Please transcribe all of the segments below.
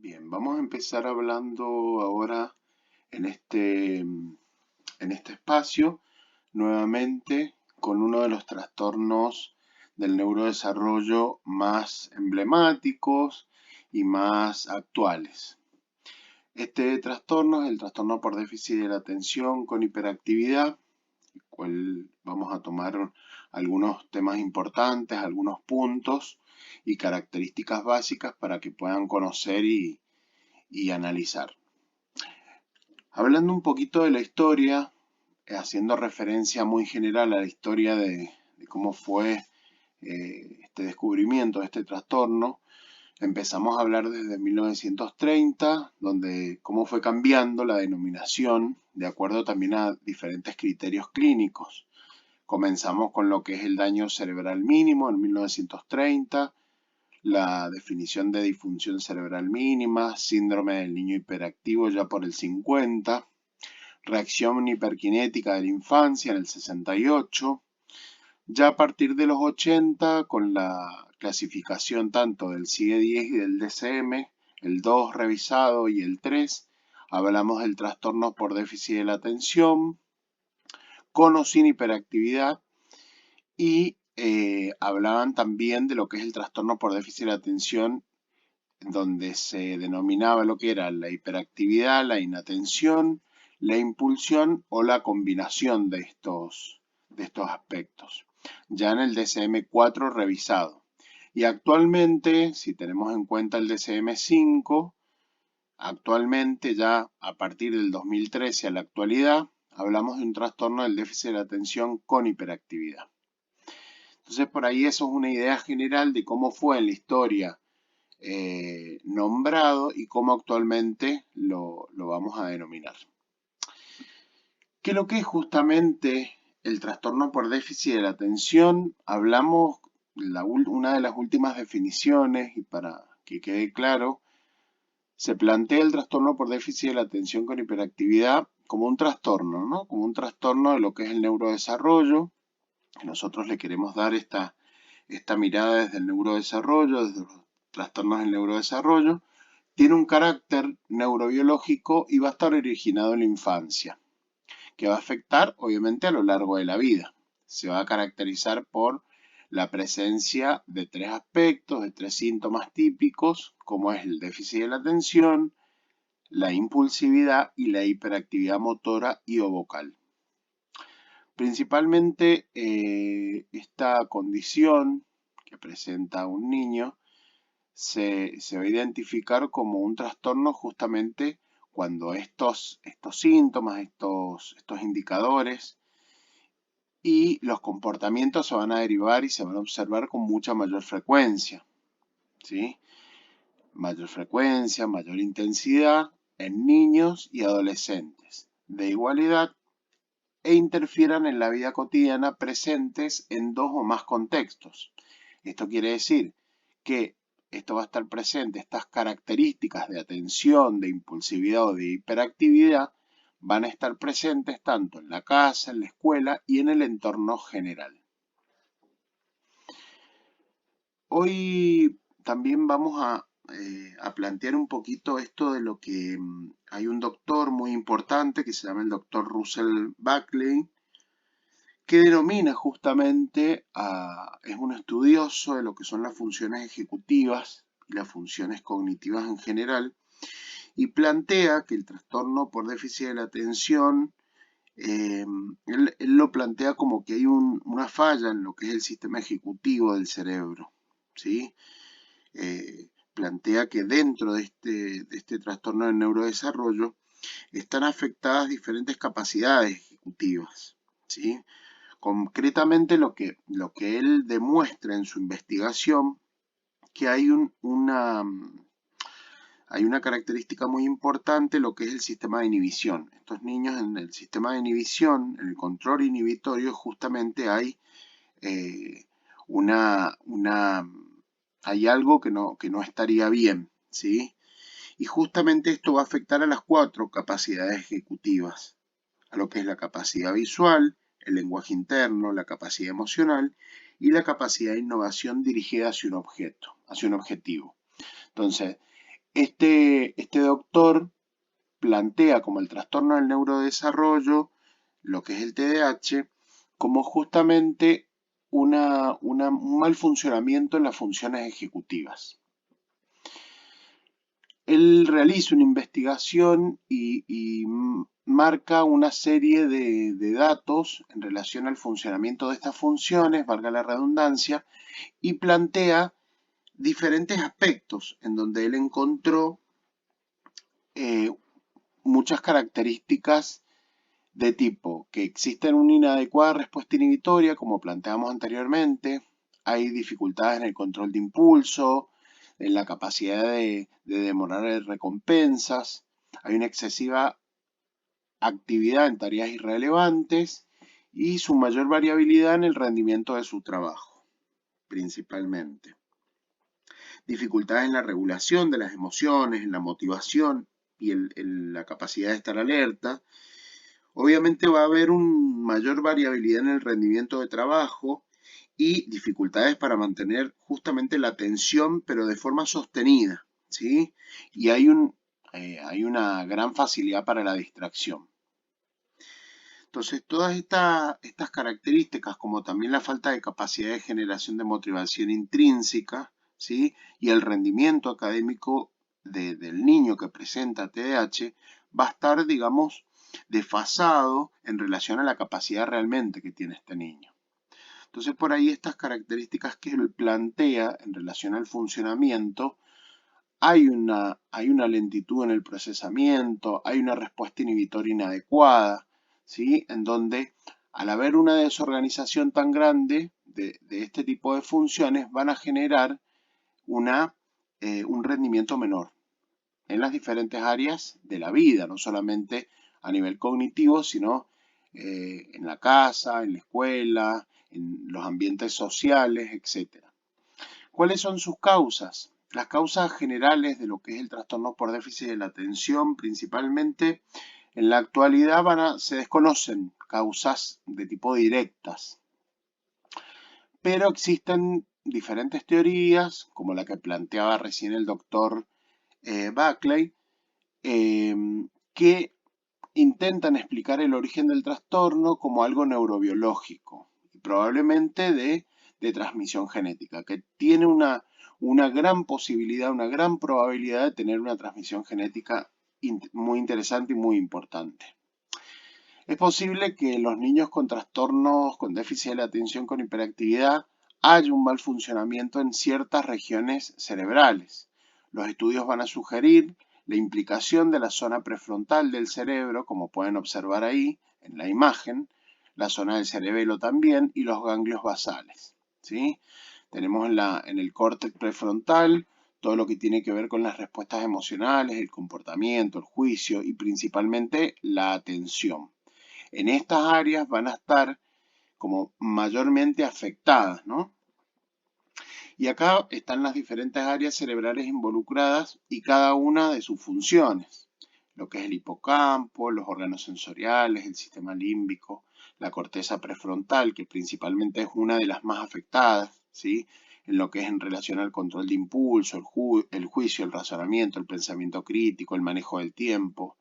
Bien, vamos a empezar hablando ahora en este espacio nuevamente con uno de los trastornos del neurodesarrollo más emblemáticos y más actuales. Este trastorno es el trastorno por déficit de la atención con hiperactividad, el cual vamos a tomar algunos temas importantes, algunos puntos y características básicas para que puedan conocer y analizar. Hablando un poquito de la historia, haciendo referencia muy general a la historia de cómo fue este descubrimiento de este trastorno, empezamos a hablar desde 1930, donde cómo fue cambiando la denominación de acuerdo también a diferentes criterios clínicos. Comenzamos con lo que es el daño cerebral mínimo en 1930, la definición de disfunción cerebral mínima, síndrome del niño hiperactivo ya por el 50, reacción hiperkinética de la infancia en el 68, ya a partir de los 80 con la clasificación tanto del CIE-10 y del DCM, el 2 revisado y el 3, hablamos del trastorno por déficit de la atención, con o sin hiperactividad, y hablaban también de lo que es el trastorno por déficit de atención, donde se denominaba lo que era la hiperactividad, la inatención, la impulsión o la combinación de estos aspectos, ya en el DSM-4 revisado. Y actualmente, si tenemos en cuenta el DSM-5, actualmente ya a partir del 2013 a la actualidad, hablamos de un trastorno del déficit de la atención con hiperactividad. Entonces, por ahí eso es una idea general de cómo fue en la historia nombrado y cómo actualmente lo vamos a denominar. ¿Qué es lo que es justamente el trastorno por déficit de la atención? Hablamos, una de las últimas definiciones, y para que quede claro, se plantea el trastorno por déficit de la atención con hiperactividad como un trastorno, ¿no? Como un trastorno de lo que es el neurodesarrollo. Nosotros le queremos dar esta mirada desde el neurodesarrollo, desde los trastornos del neurodesarrollo. Tiene un carácter neurobiológico y va a estar originado en la infancia, que va a afectar obviamente a lo largo de la vida. Se va a caracterizar por la presencia de tres aspectos, de tres síntomas típicos, como es el déficit de la atención, la impulsividad y la hiperactividad motora y o vocal. Principalmente esta condición que presenta un niño se va a identificar como un trastorno justamente cuando estos síntomas, estos indicadores y los comportamientos se van a derivar y se van a observar con mucha mayor frecuencia, ¿sí? Mayor frecuencia, mayor intensidad en niños y adolescentes de igual edad e interfieran en la vida cotidiana presentes en dos o más contextos. Esto quiere decir que esto va a estar presente, estas características de atención, de impulsividad o de hiperactividad van a estar presentes tanto en la casa, en la escuela y en el entorno general. Hoy también vamos a plantear un poquito esto de lo que hay un doctor muy importante que se llama el doctor Russell Buckley, que denomina justamente es un estudioso de lo que son las funciones ejecutivas y las funciones cognitivas en general, y plantea que el trastorno por déficit de la atención, él lo plantea como que hay una falla en lo que es el sistema ejecutivo del cerebro, ¿sí? Plantea que dentro de este trastorno del neurodesarrollo están afectadas diferentes capacidades ejecutivas, ¿sí? Concretamente lo que él demuestra en su investigación, que hay una característica muy importante, lo que es el sistema de inhibición. Estos niños en el sistema de inhibición, en el control inhibitorio, justamente hay hay algo que no estaría bien, ¿sí? Y justamente esto va a afectar a las cuatro capacidades ejecutivas, a lo que es la capacidad visual, el lenguaje interno, la capacidad emocional y la capacidad de innovación dirigida hacia un objeto, hacia un objetivo. Entonces, Este doctor plantea como el trastorno del neurodesarrollo, lo que es el TDAH, como justamente un mal funcionamiento en las funciones ejecutivas. Él realiza una investigación y marca una serie de datos en relación al funcionamiento de estas funciones, valga la redundancia, y plantea diferentes aspectos en donde él encontró eh, muchas características de tipo que existen una inadecuada respuesta inhibitoria, como planteamos anteriormente, hay dificultades en el control de impulso, en la capacidad de demorar recompensas, hay una excesiva actividad en tareas irrelevantes y su mayor variabilidad en el rendimiento de su trabajo, principalmente. Dificultades en la regulación de las emociones, en la motivación y en la capacidad de estar alerta. Obviamente va a haber una mayor variabilidad en el rendimiento de trabajo y dificultades para mantener justamente la atención, pero de forma sostenida, ¿sí? Y hay una gran facilidad para la distracción. Entonces, todas estas características, como también la falta de capacidad de generación de motivación intrínseca, ¿sí? Y el rendimiento académico del niño que presenta TDAH, va a estar, digamos, desfasado en relación a la capacidad realmente que tiene este niño. Entonces, por ahí estas características que él plantea en relación al funcionamiento, hay una lentitud en el procesamiento, hay una respuesta inhibitoria inadecuada, ¿sí? En donde al haber una desorganización tan grande de este tipo de funciones, van a generar un rendimiento menor en las diferentes áreas de la vida, no solamente a nivel cognitivo, sino en la casa, en la escuela, en los ambientes sociales, etc. ¿Cuáles son sus causas? Las causas generales de lo que es el trastorno por déficit de la atención, principalmente en la actualidad se desconocen causas de tipo directas, pero existen diferentes teorías, como la que planteaba recién el doctor Buckley, que intentan explicar el origen del trastorno como algo neurobiológico y probablemente de transmisión genética, que tiene una gran posibilidad, una gran probabilidad de tener una transmisión genética muy interesante y muy importante. Es posible que en los niños con trastornos con déficit de la atención con hiperactividad haya un mal funcionamiento en ciertas regiones cerebrales. Los estudios van a sugerir la implicación de la zona prefrontal del cerebro, como pueden observar ahí en la imagen, la zona del cerebelo también y los ganglios basales, ¿sí? Tenemos en el córtex prefrontal todo lo que tiene que ver con las respuestas emocionales, el comportamiento, el juicio y principalmente la atención. En estas áreas van a estar como mayormente afectadas, ¿no? Y acá están las diferentes áreas cerebrales involucradas y cada una de sus funciones. Lo que es el hipocampo, los órganos sensoriales, el sistema límbico, la corteza prefrontal, que principalmente es una de las más afectadas, ¿sí? En lo que es en relación al control de impulso, el juicio, el razonamiento, el pensamiento crítico, el manejo del tiempo,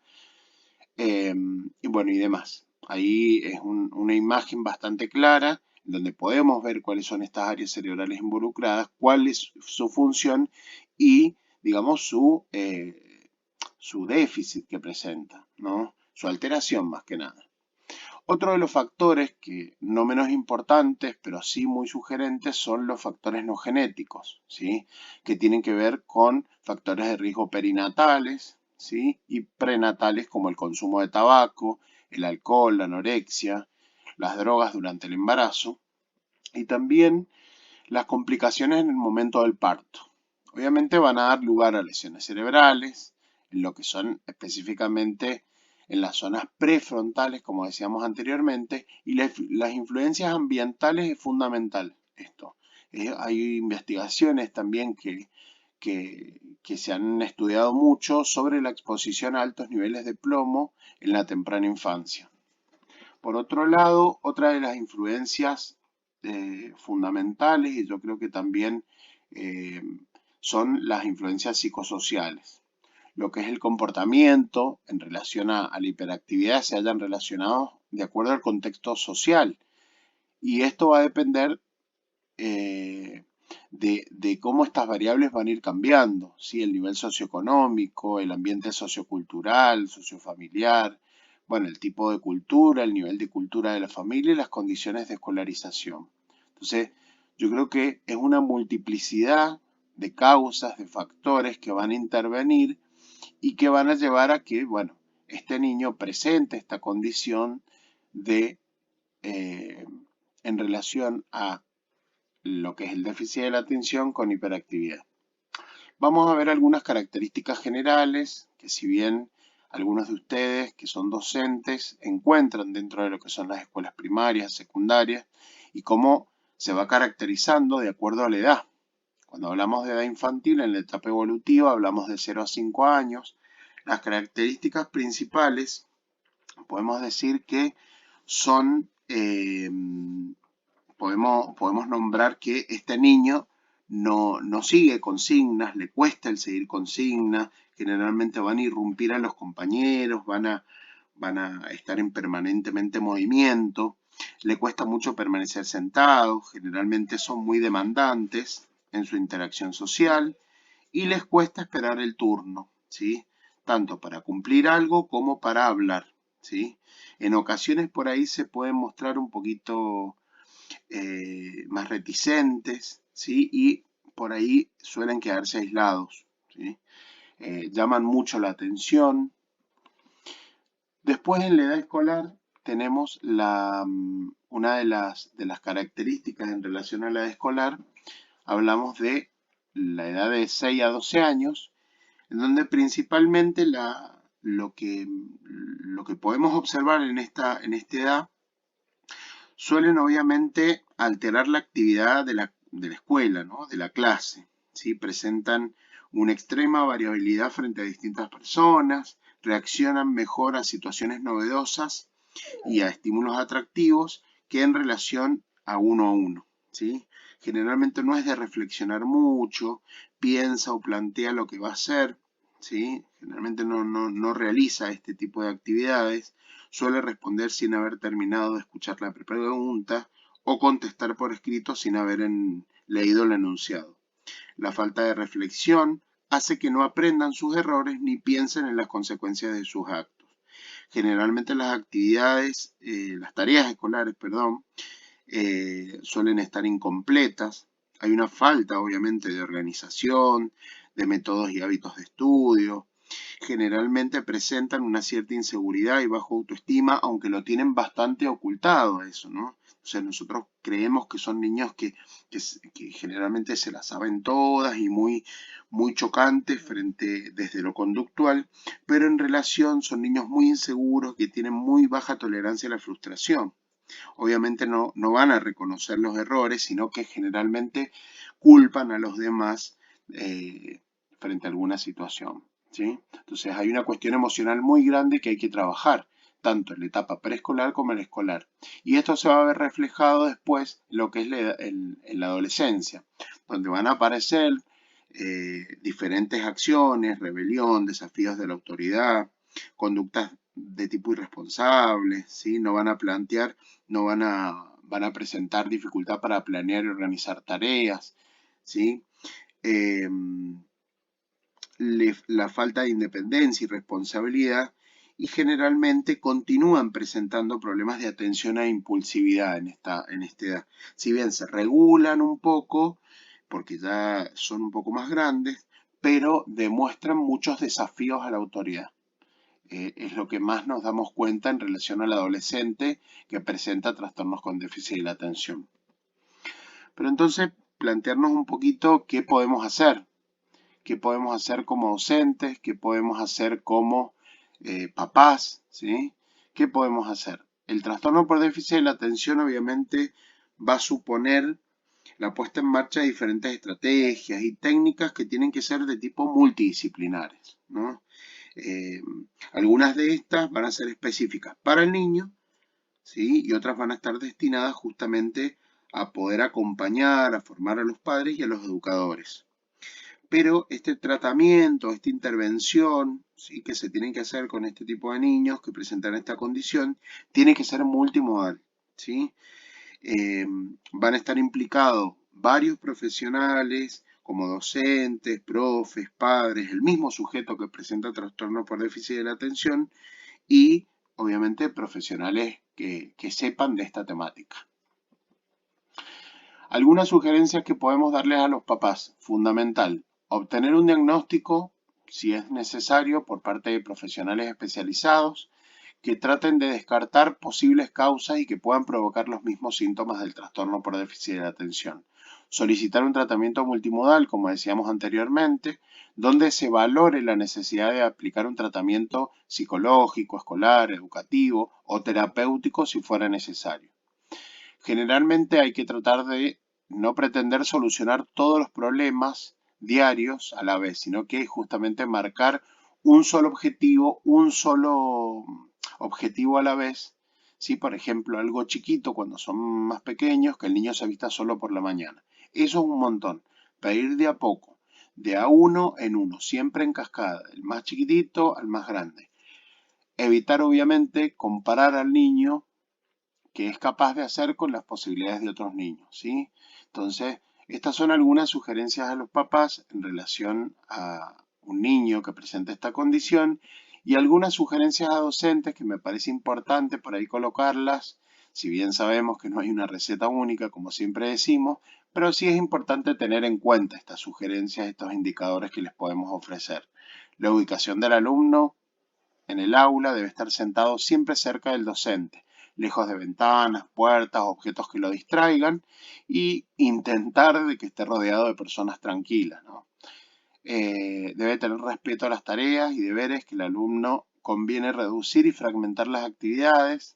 y bueno, y demás. Ahí es una imagen bastante clara donde podemos ver cuáles son estas áreas cerebrales involucradas, cuál es su función y, digamos, su déficit que presenta, ¿no? Su alteración más que nada. Otro de los factores que no menos importantes, pero sí muy sugerentes, son los factores no genéticos, ¿sí? Que tienen que ver con factores de riesgo perinatales, ¿sí? Y prenatales como el consumo de tabaco, el alcohol, la anorexia, las drogas durante el embarazo y también las complicaciones en el momento del parto. Obviamente van a dar lugar a lesiones cerebrales, en lo que son específicamente en las zonas prefrontales, como decíamos anteriormente, y las influencias ambientales es fundamental esto. Hay investigaciones también que se han estudiado mucho sobre la exposición a altos niveles de plomo en la temprana infancia. Por otro lado, otra de las influencias fundamentales, y yo creo que también eh, son las influencias psicosociales. lo que es el comportamiento en relación a la hiperactividad se hayan relacionado de acuerdo al contexto social. Y esto va a depender de cómo estas variables van a ir cambiando, ¿sí? El nivel socioeconómico, el ambiente sociocultural, sociofamiliar, bueno, el tipo de cultura, el nivel de cultura de la familia y las condiciones de escolarización. Entonces, yo creo que es una multiplicidad de causas, de factores que van a intervenir y que van a llevar a que, bueno, este niño presente esta condición de, en relación a lo que es el déficit de la atención con hiperactividad. Vamos a ver algunas características generales que si bien algunos de ustedes que son docentes encuentran dentro de lo que son las escuelas primarias, secundarias y cómo se va caracterizando de acuerdo a la edad. Cuando hablamos de edad infantil, en la etapa evolutiva hablamos de 0 a 5 años. Las características principales podemos decir que son podemos nombrar que este niño no sigue consignas, le cuesta el seguir consignas, generalmente van a irrumpir a los compañeros, van a estar en permanentemente movimiento, le cuesta mucho permanecer sentado, generalmente son muy demandantes en su interacción social y les cuesta esperar el turno, ¿sí? Tanto para cumplir algo como para hablar, ¿sí? En ocasiones por ahí se pueden mostrar un poquito más reticentes, ¿sí? Y por ahí suelen quedarse aislados, ¿sí? Llaman mucho la atención. Después en la edad escolar tenemos una de las características en relación a la edad escolar, hablamos de la edad de 6 a 12 años, en donde principalmente lo que podemos observar en esta edad suelen obviamente alterar la actividad de la escuela, ¿no? De la clase, ¿sí? Presentan una extrema variabilidad frente a distintas personas, reaccionan mejor a situaciones novedosas y a estímulos atractivos que en relación a uno, ¿sí? Generalmente no es de reflexionar mucho, piensa o plantea lo que va a hacer, ¿sí? Generalmente no realiza este tipo de actividades, suele responder sin haber terminado de escuchar la pregunta o contestar por escrito sin haber leído el enunciado. La falta de reflexión hace que no aprendan sus errores ni piensen en las consecuencias de sus actos. Generalmente las tareas escolares, perdón, suelen estar incompletas. Hay una falta, obviamente, de organización, de métodos y hábitos de estudio. Generalmente presentan una cierta inseguridad y bajo autoestima, aunque lo tienen bastante ocultado eso, ¿no? O sea, nosotros creemos que son niños que generalmente se las saben todas y muy chocantes desde lo conductual, pero en relación son niños muy inseguros que tienen muy baja tolerancia a la frustración. Obviamente no van a reconocer los errores, sino que generalmente culpan a los demás frente a alguna situación, ¿sí? Entonces hay una cuestión emocional muy grande que hay que trabajar, tanto en la etapa preescolar como en la escolar. Y esto se va a ver reflejado después en lo que es en la adolescencia, donde van a aparecer diferentes acciones, rebelión, desafíos de la autoridad, conductas de tipo irresponsable, ¿sí? No van a plantear, van a presentar dificultad para planear y organizar tareas, ¿sí? Eh, la falta de independencia y responsabilidad y generalmente continúan presentando problemas de atención e impulsividad en esta edad. Si bien se regulan un poco, porque ya son un poco más grandes, pero demuestran muchos desafíos a la autoridad. Es lo que más nos damos cuenta en relación al adolescente que presenta trastornos con déficit de la atención. Pero entonces, plantearnos un poquito qué podemos hacer. Qué podemos hacer como docentes, qué podemos hacer como papás, ¿sí? ¿Qué podemos hacer? El trastorno por déficit de la atención obviamente va a suponer la puesta en marcha de diferentes estrategias y técnicas que tienen que ser de tipo multidisciplinares, ¿no? Algunas de estas van a ser específicas para el niño, ¿sí? Y otras van a estar destinadas justamente a poder acompañar, a formar a los padres y a los educadores. Pero este tratamiento, esta intervención, ¿sí?, que se tiene que hacer con este tipo de niños que presentan esta condición, tiene que ser multimodal, ¿sí? Van a estar implicados varios profesionales, como docentes, profes, padres, el mismo sujeto que presenta trastorno por déficit de la atención y, obviamente, profesionales que sepan de esta temática. Algunas sugerencias que podemos darles a los papás. Fundamental, obtener un diagnóstico, si es necesario, por parte de profesionales especializados que traten de descartar posibles causas y que puedan provocar los mismos síntomas del trastorno por déficit de la atención. Solicitar un tratamiento multimodal, como decíamos anteriormente, donde se valore la necesidad de aplicar un tratamiento psicológico, escolar, educativo o terapéutico si fuera necesario. Generalmente hay que tratar de no pretender solucionar todos los problemas diarios a la vez, sino que justamente marcar un solo objetivo a la vez. ¿Sí? Por ejemplo, algo chiquito cuando son más pequeños, que el niño se vista solo por la mañana. Eso es un montón. Para ir de a poco, de a uno en uno, siempre en cascada, del más chiquitito al más grande. Evitar, obviamente, comparar al niño que es capaz de hacer con las posibilidades de otros niños, ¿sí? Entonces, estas son algunas sugerencias a los papás en relación a un niño que presenta esta condición y algunas sugerencias a docentes que me parece importante por ahí colocarlas, si bien sabemos que no hay una receta única, como siempre decimos, pero sí es importante tener en cuenta estas sugerencias, estos indicadores que les podemos ofrecer. La ubicación del alumno en el aula debe estar sentado siempre cerca del docente, lejos de ventanas, puertas, objetos que lo distraigan y intentar de que esté rodeado de personas tranquilas, ¿no? Debe tener respeto a las tareas y deberes que el alumno conviene reducir y fragmentar las actividades,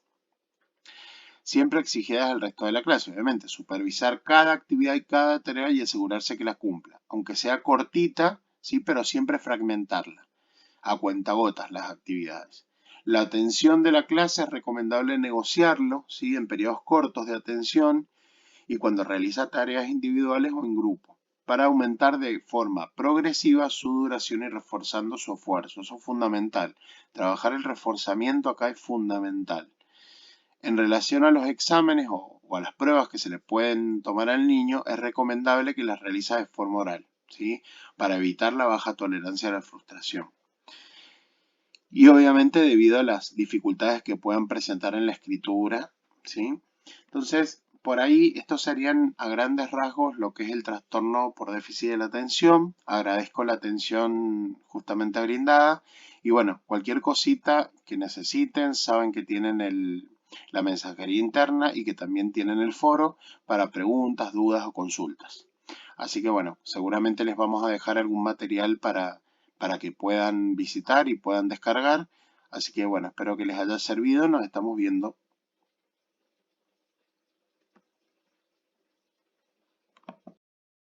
siempre exigidas al resto de la clase, obviamente. Supervisar cada actividad y cada tarea y asegurarse que la cumpla, aunque sea cortita, sí, pero siempre fragmentarla a cuentagotas las actividades. La atención de la clase es recomendable negociarlo, ¿sí?, en periodos cortos de atención y cuando realiza tareas individuales o en grupo, para aumentar de forma progresiva su duración y reforzando su esfuerzo. Eso es fundamental. Trabajar el reforzamiento acá es fundamental. En relación a los exámenes o a las pruebas que se le pueden tomar al niño, es recomendable que las realice de forma oral, ¿sí?, para evitar la baja tolerancia a la frustración. Y obviamente debido a las dificultades que puedan presentar en la escritura, ¿sí? Entonces, por ahí estos serían a grandes rasgos lo que es el trastorno por déficit de la atención. Agradezco la atención justamente brindada y bueno, cualquier cosita que necesiten, saben que tienen la mensajería interna y que también tienen el foro para preguntas, dudas o consultas. Así que bueno, seguramente les vamos a dejar algún material para que puedan visitar y puedan descargar. Así que bueno, espero que les haya servido. Nos estamos viendo